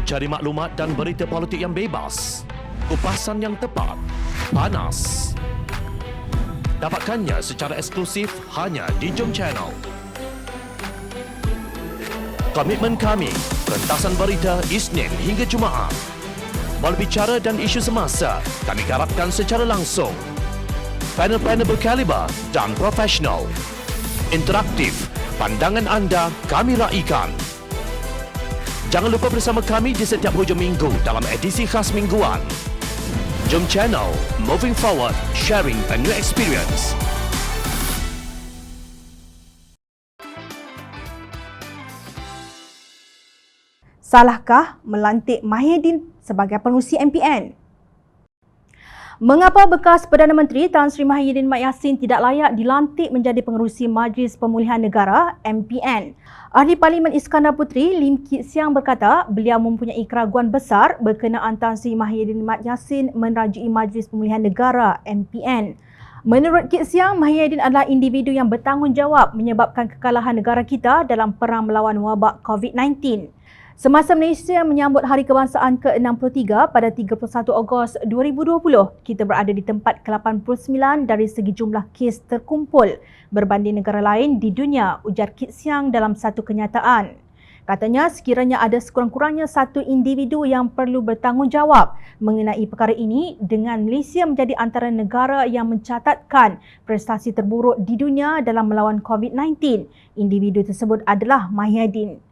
Cari maklumat dan berita politik yang bebas, kupasan yang tepat, panas. Dapatkannya secara eksklusif hanya di Jom Channel. Komitmen kami, pentasan berita Isnin hingga Jumaat. Berbicara dan isu semasa, kami garapkan secara langsung. Panel-panel berkaliber dan profesional. Interaktif, pandangan anda kami raikan. Jangan lupa bersama kami di setiap hujung minggu dalam edisi khas mingguan. Jom Channel, moving forward, sharing a new experience. Salahkah melantik Mahyidin sebagai pengerusi MPN? Mengapa bekas Perdana Menteri Tan Sri Mahyidin Mat Yassin tidak layak dilantik menjadi pengerusi Majlis Pemulihan Negara MPN? Ahli Parlimen Iskandar Puteri Lim Kit Siang berkata beliau mempunyai keraguan besar berkenaan Tan Sri Mahyidin Mat Yassin menrajui Majlis Pemulihan Negara MPN. Menurut Kit Siang, Mahyidin adalah individu yang bertanggungjawab menyebabkan kekalahan negara kita dalam perang melawan wabak COVID-19. Semasa Malaysia menyambut Hari Kebangsaan ke-63 pada 31 Ogos 2020, kita berada di tempat ke-89 dari segi jumlah kes terkumpul berbanding negara lain di dunia, ujar Kit Siang dalam satu kenyataan. Katanya sekiranya ada sekurang-kurangnya satu individu yang perlu bertanggungjawab mengenai perkara ini dengan Malaysia menjadi antara negara yang mencatatkan prestasi terburuk di dunia dalam melawan COVID-19. Individu tersebut adalah Mahyidin.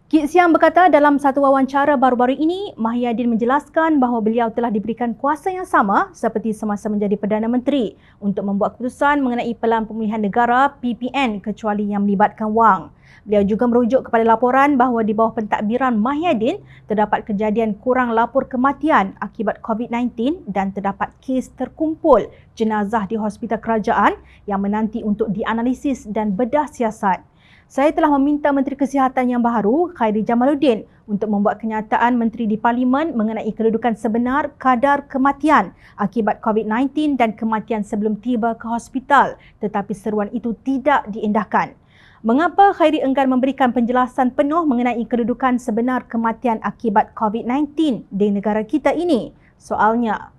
Kit Siang berkata dalam satu wawancara baru-baru ini, Mahyidin menjelaskan bahawa beliau telah diberikan kuasa yang sama seperti semasa menjadi Perdana Menteri untuk membuat keputusan mengenai Pelan Pemulihan Negara PPN kecuali yang melibatkan wang. Beliau juga merujuk kepada laporan bahawa di bawah pentadbiran Mahyidin terdapat kejadian kurang lapor kematian akibat COVID-19 dan terdapat kes terkumpul jenazah di hospital kerajaan yang menanti untuk dianalisis dan bedah siasat. Saya telah meminta Menteri Kesihatan yang baru, Khairy Jamaluddin, untuk membuat kenyataan Menteri di Parlimen mengenai kedudukan sebenar kadar kematian akibat COVID-19 dan kematian sebelum tiba ke hospital, tetapi seruan itu tidak diindahkan. Mengapa Khairy enggan memberikan penjelasan penuh mengenai kedudukan sebenar kematian akibat COVID-19 di negara kita ini? Soalnya,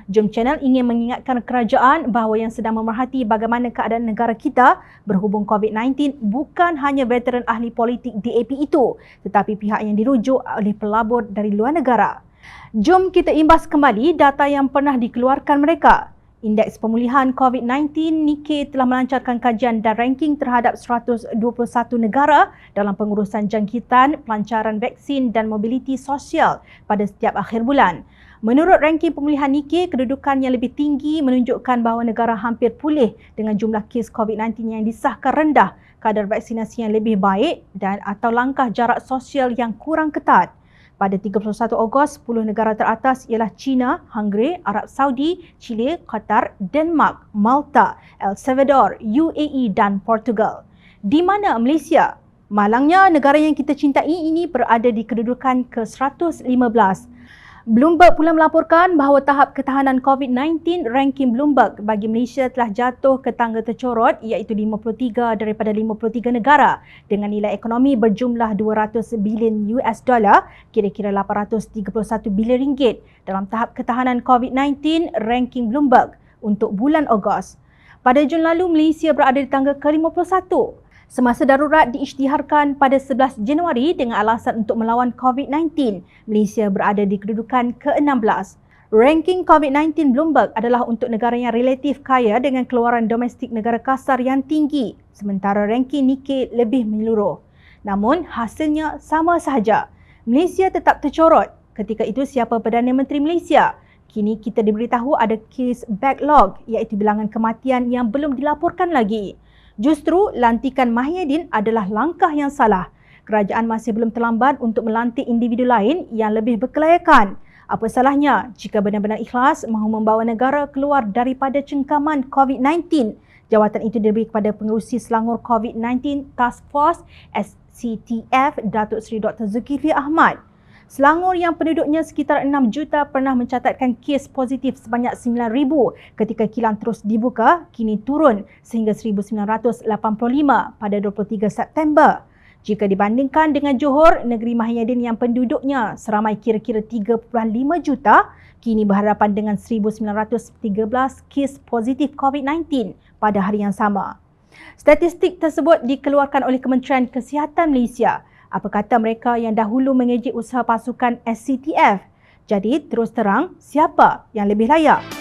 Jom Channel ingin mengingatkan kerajaan bahawa yang sedang memerhati bagaimana keadaan negara kita berhubung COVID-19 bukan hanya veteran ahli politik DAP itu, tetapi pihak yang dirujuk oleh pelabur dari luar negara. Jom kita imbas kembali data yang pernah dikeluarkan mereka. Indeks Pemulihan COVID-19 Nikkei telah melancarkan kajian dan ranking terhadap 121 negara dalam pengurusan jangkitan, pelancaran vaksin dan mobiliti sosial pada setiap akhir bulan. Menurut ranking pemulihan Nikkei, kedudukan yang lebih tinggi menunjukkan bahawa negara hampir pulih dengan jumlah kes COVID-19 yang disahkan rendah, kadar vaksinasi yang lebih baik dan atau langkah jarak sosial yang kurang ketat. Pada 31 Ogos, 10 negara teratas ialah China, Hungary, Arab Saudi, Chile, Qatar, Denmark, Malta, El Salvador, UAE dan Portugal. Di mana Malaysia? Malangnya negara yang kita cintai ini berada di kedudukan ke-115. Bloomberg pula melaporkan bahawa tahap ketahanan COVID-19 ranking Bloomberg bagi Malaysia telah jatuh ke tangga tercorot iaitu 53 daripada 53 negara dengan nilai ekonomi berjumlah 200 bilion US dollar, kira-kira 831 bilion ringgit dalam tahap ketahanan COVID-19 ranking Bloomberg untuk bulan Ogos. Pada Jun lalu, Malaysia berada di tangga ke-51. Semasa darurat diisytiharkan pada 11 Januari dengan alasan untuk melawan COVID-19, Malaysia berada di kedudukan ke-16. Ranking COVID-19 Bloomberg adalah untuk negara yang relatif kaya dengan keluaran domestik negara kasar yang tinggi, sementara ranking Nikkei lebih menyeluruh. Namun, hasilnya sama sahaja. Malaysia tetap tercorot. Ketika itu, siapa Perdana Menteri Malaysia? Kini kita diberitahu ada kes backlog iaitu bilangan kematian yang belum dilaporkan lagi. Justru lantikan Mahyidin adalah langkah yang salah. Kerajaan masih belum terlambat untuk melantik individu lain yang lebih berkelayakan. Apa salahnya jika benar-benar ikhlas mahu membawa negara keluar daripada cengkaman COVID-19? Jawatan itu diberi kepada pengerusi Selangor COVID-19 Task Force SCTF Datuk Seri Dr. Zulkifli Ahmad. Selangor yang penduduknya sekitar 6 juta pernah mencatatkan kes positif sebanyak 9,000 ketika kilang terus dibuka, kini turun sehingga 1,985 pada 23 September. Jika dibandingkan dengan Johor, negeri Mahiyadin yang penduduknya seramai kira-kira 3.5 juta, kini berhadapan dengan 1,913 kes positif COVID-19 pada hari yang sama. Statistik tersebut dikeluarkan oleh Kementerian Kesihatan Malaysia. Apa kata mereka yang dahulu mengejek usaha pasukan SCTF? Jadi terus terang, siapa yang lebih layak?